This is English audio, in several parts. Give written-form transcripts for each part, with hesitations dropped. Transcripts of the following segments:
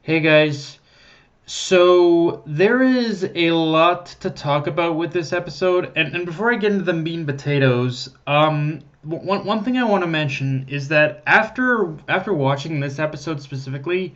Hey guys. So there is a lot to talk about with this episode, and before I get into the meat and potatoes, one thing I want to mention is that after watching this episode specifically,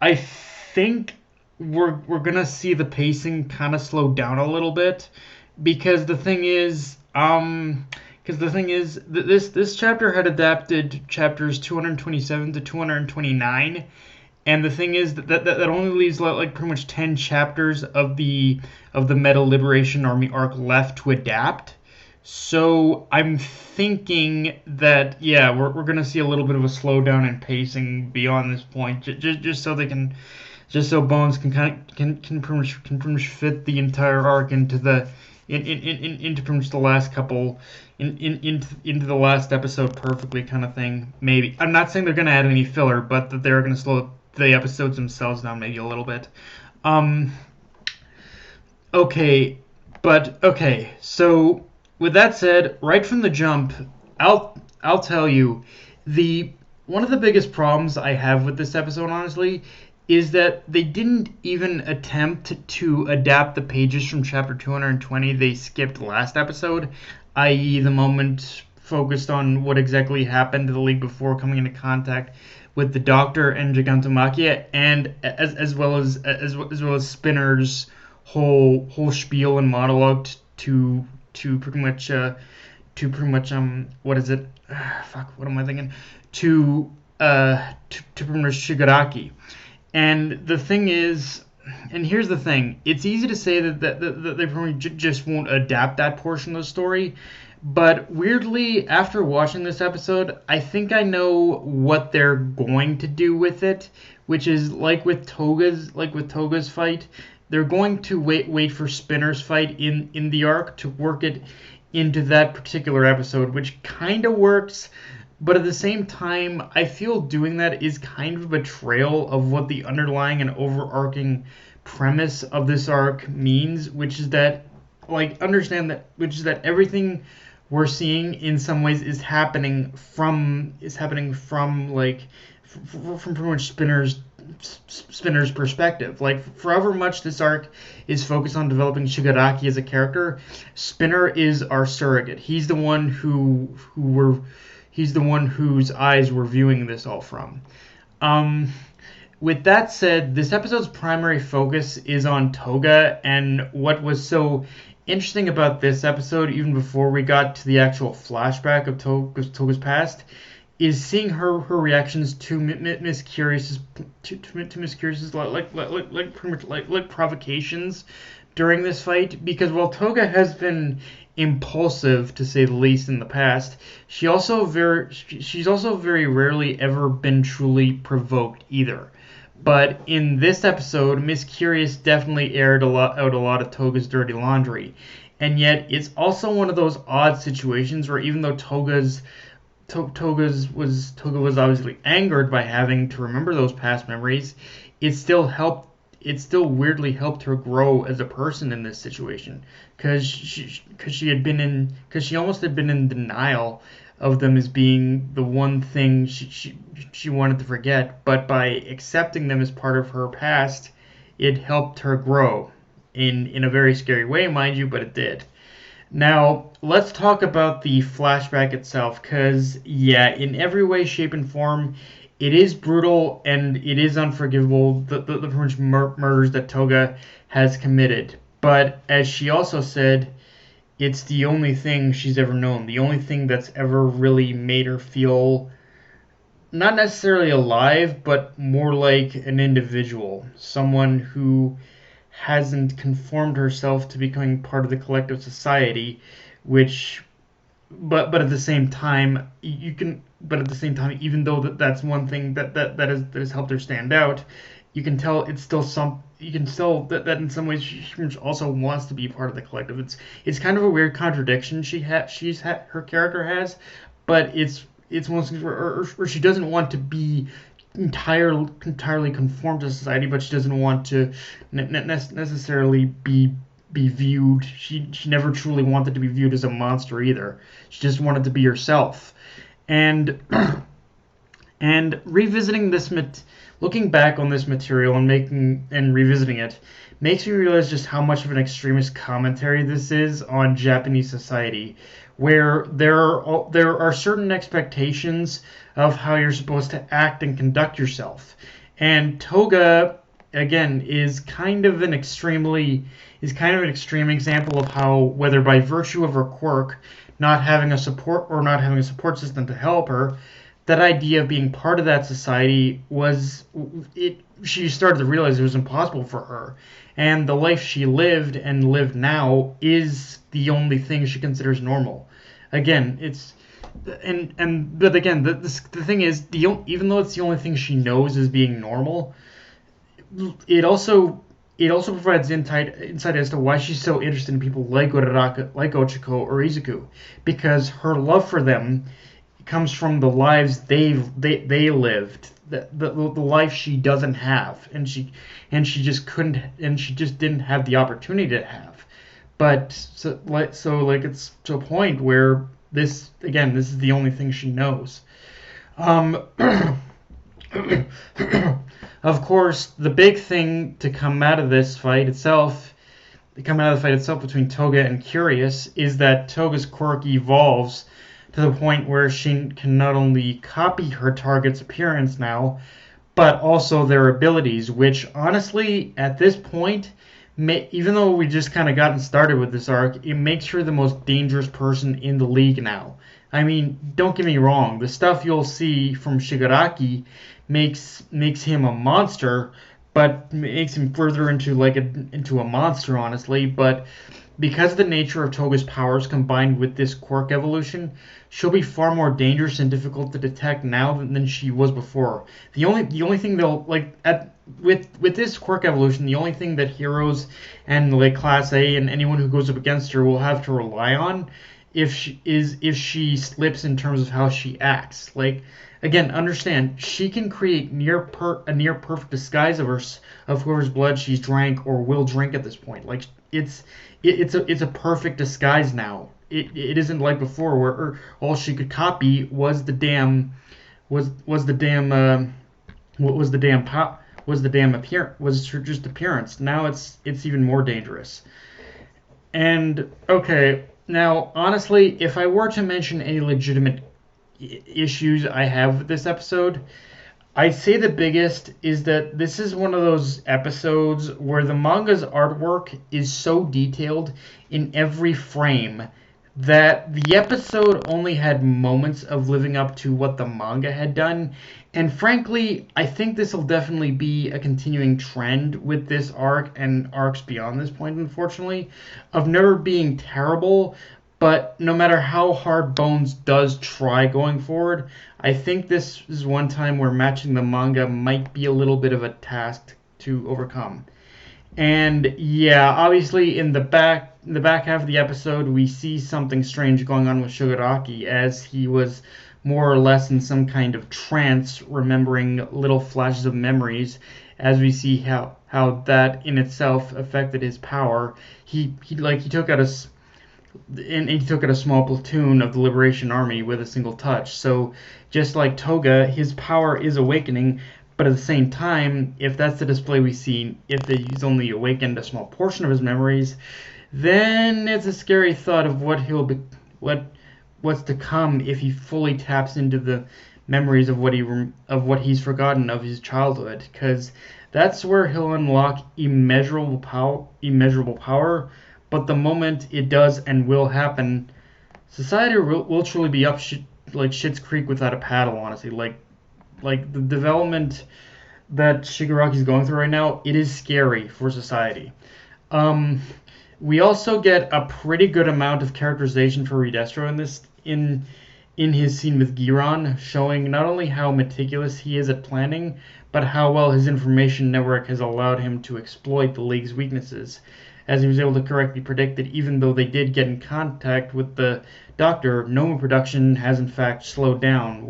I think we're gonna see the pacing kind of slow down a little bit, because this chapter had adapted chapters 227 to 229, and the thing is that only leaves like pretty much 10 chapters of the Meta Liberation Army arc left to adapt. So I'm thinking that, yeah, we're gonna see a little bit of a slowdown in pacing beyond this point, just so they can, just so Bones can pretty much fit the entire arc into into pretty much the last couple into the last episode perfectly, kind of thing. Maybe I'm not saying they're gonna add any filler, but that they're gonna slow the episodes themselves down maybe a little bit. Um, okay, okay. So with that said, right from the jump, I'll tell you, the one of the biggest problems I have with this episode, honestly, is that they didn't even attempt to adapt the pages from chapter 220 they skipped last episode, i.e., the moment focused on what exactly happened to the League before coming into contact with the Doctor and Gigantomachia, and as well as Spinner's whole spiel and monologue to pretty much what is it? Fuck, what am I thinking? To pretty much Shigaraki. And the thing is, and here's the thing, it's easy to say that they probably just won't adapt that portion of the story, but weirdly, after watching this episode, I think I know what they're going to do with it, which is like with Toga's fight, they're going to wait for Spinner's fight in the arc to work it into that particular episode, which kind of works. But at the same time, I feel doing that is kind of a betrayal of what the underlying and overarching premise of this arc means, which is that, which is that everything we're seeing in some ways is happening from pretty much Spinner's perspective. Like, for however much this arc is focused on developing Shigaraki as a character, Spinner is our surrogate. He's the one he's the one whose eyes we're viewing this all from. With that said, this episode's primary focus is on Toga, and what was so interesting about this episode, even before we got to the actual flashback of Toga's past, is seeing her reactions to Miss Curious's Miss Curious's pretty much like provocations during this fight, because while Toga has been impulsive to say the least in the past, she's also very rarely ever been truly provoked either. But in this episode, Miss Curious definitely aired out a lot of Toga's dirty laundry, and yet it's also one of those odd situations where even though Toga was obviously angered by having to remember those past memories, it still weirdly helped her grow as a person in this situation, because she almost had been in denial of them as being the one thing she wanted to forget, but by accepting them as part of her past, it helped her grow in a very scary way, mind you, but it did. Now, let's talk about the flashback itself, because, yeah, in every way, shape, and form, it is brutal and it is unforgivable, the murders that Toga has committed. But as she also said, it's the only thing she's ever known, the only thing that's ever really made her feel not necessarily alive, but more like an individual, someone who hasn't conformed herself to becoming part of the collective society, which but at the same time even though that's one thing that has helped her stand out, you can tell it's still that in some ways she also wants to be part of the collective. It's kind of a weird contradiction her character has, but it's one of those things where she doesn't want to be entirely conform to society, but she doesn't want to necessarily be viewed. She never truly wanted to be viewed as a monster either. She just wanted to be herself. And and revisiting looking back on this material and revisiting it makes me realize just how much of an extremist commentary this is on Japanese society, where there are certain expectations of how you're supposed to act and conduct yourself. And Toga, again, is kind of an extreme example of how, whether by virtue of her quirk, not having a support system to help her, that idea of being part of that society was it. She started to realize it was impossible for her, and the life she lived and live now is the only thing she considers normal. Again, it's and but again, the thing is, even though it's the only thing she knows as being normal, it also provides insight as to why she's so interested in people like Ochiko or Izuku, because her love for them comes from the lives they lived, the life she doesn't have, and she just couldn't, and she just didn't have the opportunity to have. But it's to a point where this is the only thing she knows. Um, of course, the big thing to come out of this fight itself, between Toga and Curious, is that Toga's quirk evolves to the point where she can not only copy her target's appearance now, but also their abilities, which honestly, at this point, even though we just kind of gotten started with this arc, it makes her the most dangerous person in the league now. I mean, don't get me wrong, the stuff you'll see from Shigaraki makes him a monster, but makes him further into a monster, honestly. But because of the nature of Toga's powers combined with this quirk evolution, she'll be far more dangerous and difficult to detect now than she was before. The only thing they'll with this quirk evolution, the only thing that heroes and like Class A and anyone who goes up against her will have to rely on if she slips in terms of how she acts. Like, again, understand, she can create a near perfect disguise of whoever's blood she's drank or will drink at this point. Like, it's a perfect disguise now. It isn't like before where all she could copy was the damn appearance, was her just appearance. Now it's even more dangerous. And okay, now honestly, if I were to mention any legitimate issues I have with this episode, I'd say the biggest is that this is one of those episodes where the manga's artwork is so detailed in every frame that the episode only had moments of living up to what the manga had done. And frankly, I think this will definitely be a continuing trend with this arc and arcs beyond this point, unfortunately, of never being terrible. But no matter how hard Bones does try going forward, I think this is one time where matching the manga might be a little bit of a task to overcome. And yeah, obviously in the back half of the episode, we see something strange going on with Shigaraki as he was more or less in some kind of trance, remembering little flashes of memories. As we see how that in itself affected his power, he took out a small platoon of the Liberation Army with a single touch. So just like Toga, his power is awakening. But at the same time, if that's the display we see, if he's only awakened a small portion of his memories, then it's a scary thought of what's to come if he fully taps into the memories of what he's forgotten of his childhood, because that's where he'll unlock immeasurable power. But the moment it does and will happen, society will truly be up like Schitt's Creek without a paddle. Honestly, like the development that Shigaraki's going through right now, it is scary for society. We also get a pretty good amount of characterization for Re-Destro in his scene with Giron, showing not only how meticulous he is at planning, but how well his information network has allowed him to exploit the League's weaknesses, as he was able to correctly predict that even though they did get in contact with the Doctor, Noma production has in fact slowed down.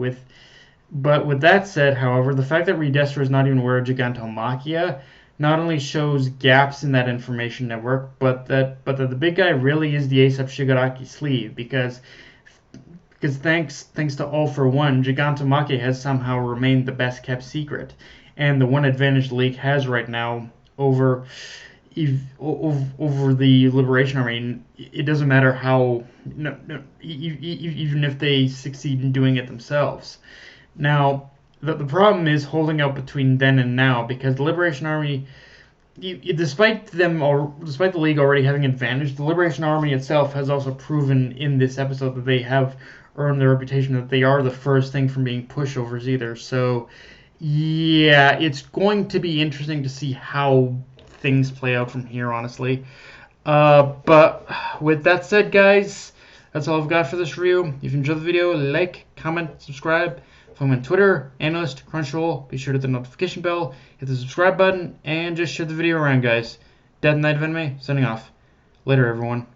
But with that said, however, the fact that Re-Destro is not even aware of Gigantomachia not only shows gaps in that information network, but that the big guy really is the ace up Shigaraki's sleeve, because thanks to All for One, Gigantomachia has somehow remained the best kept secret. and the one advantage the League has right now over over the Liberation Army. It doesn't matter how, no, no, even if they succeed in doing it themselves. Now, the problem is holding out between then and now, because the Liberation Army, despite despite the League already having advantage, the Liberation Army itself has also proven in this episode that they have earned the reputation that they are the first thing from being pushovers either. So, yeah, it's going to be interesting to see how things play out from here, honestly. But with that said, guys, that's all I've got for this review. If you enjoyed the video, like, comment, subscribe. Follow me on Twitter, Analyst, Crunchyroll. Be sure to hit the notification bell, hit the subscribe button, and just share the video around, guys. Death Knight of Anime, signing off. Later, everyone.